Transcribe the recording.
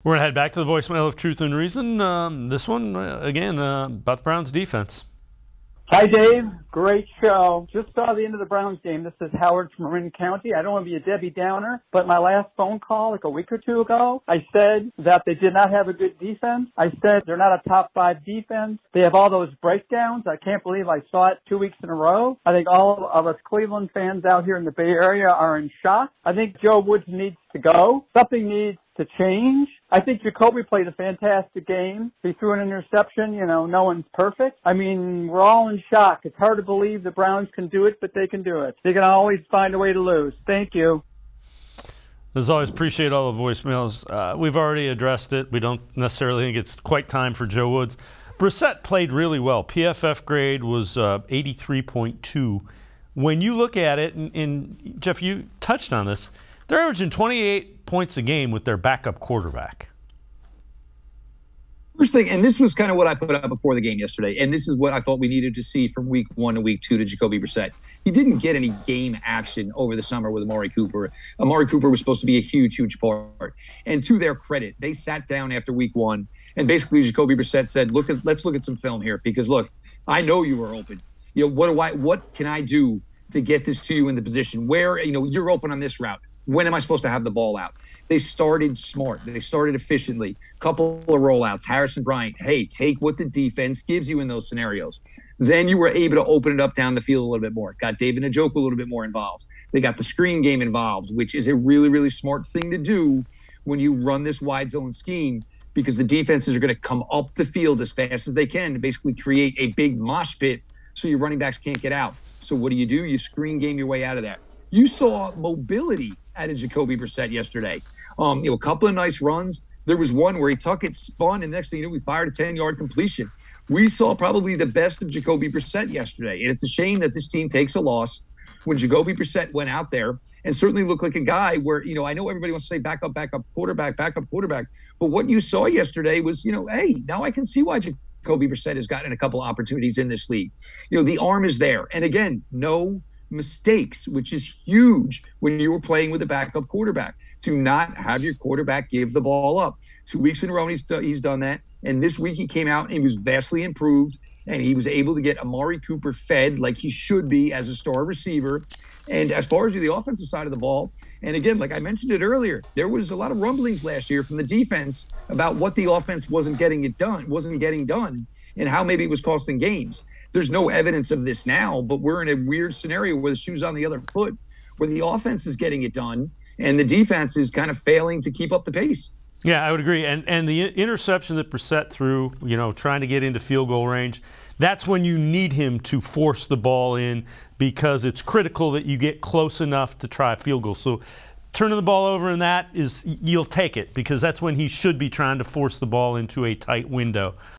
We're going to head back to the voicemail of Truth and Reason. This one, again, about the Browns defense. Hi, Dave. Great show. Just saw the end of the Browns game. This is Howard from Marin County. I don't want to be a Debbie Downer, but my last phone call like a week or two ago, I said that they did not have a good defense. I said they're not a top 5 defense. They have all those breakdowns. I can't believe I saw it 2 weeks in a row. I think all of us Cleveland fans out here in the Bay Area are in shock. I think Joe Woods needs to go. Something needs to change. I think Jacoby played a fantastic game. He threw an interception. You know, no one's perfect. I mean, we're all in shock. It's hard to believe the Browns can do it, but they can do it. They can always find a way to lose. Thank you. As always, appreciate all the voicemails. We've already addressed it. We don't necessarily think it's quite time for Joe Woods. Brissett played really well. PFF grade was 83.2. When you look at it, and Jeff, you touched on this, they're averaging 28 points a game with their backup quarterback. First thing, and this was kind of what I put up before the game yesterday, and this is what I thought we needed to see from week 1 to week 2 to Jacoby Brissett. He didn't get any game action over the summer with Amari Cooper. Amari Cooper was supposed to be a huge, huge part. And to their credit, they sat down after week 1, and basically Jacoby Brissett said, let's look at some film here, because look, I know you were open. You know, what can I do to get this to you in the position where, you know, you're open on this route? When am I supposed to have the ball out? They started smart. They started efficiently. Couple of rollouts. Harrison Bryant, hey, take what the defense gives you in those scenarios. Then you were able to open it up down the field a little bit more. Got David Njoku a little bit more involved. They got the screen game involved, which is a really, really smart thing to do when you run this wide zone scheme, because the defenses are going to come up the field as fast as they can to basically create a big mosh pit so your running backs can't get out. So what do? You screen game your way out of that. You saw mobility out of Jacoby Brissett yesterday. A couple of nice runs. There was one where he took it, spun, and next thing you know, we fired a 10-yard completion. We saw probably the best of Jacoby Brissett yesterday, and it's a shame that this team takes a loss when Jacoby Brissett went out there and certainly looked like a guy where, you know, I know everybody wants to say backup quarterback, but what you saw yesterday was, you know, hey, now I can see why Jacoby Brissett has gotten a couple of opportunities in this league. You know, the arm is there. And again, no mistakes, which is huge when you were playing with a backup quarterback, to not have your quarterback give the ball up. 2 weeks in a row, he's done that. And this week he came out and he was vastly improved, and he was able to get Amari Cooper fed like he should be as a star receiver. And as far as the offensive side of the ball, and again, like I mentioned it earlier, there was a lot of rumblings last year from the defense about what the offense wasn't getting done, and how maybe it was costing games. There's no evidence of this now, but we're in a weird scenario where the shoe's on the other foot, where the offense is getting it done and the defense is kind of failing to keep up the pace. Yeah, I would agree. And the interception that Brissett threw, you know, trying to get into field goal range, that's when you need him to force the ball in, because it's critical that you get close enough to try a field goal. So turning the ball over in that is, you'll take it, because that's when he should be trying to force the ball into a tight window.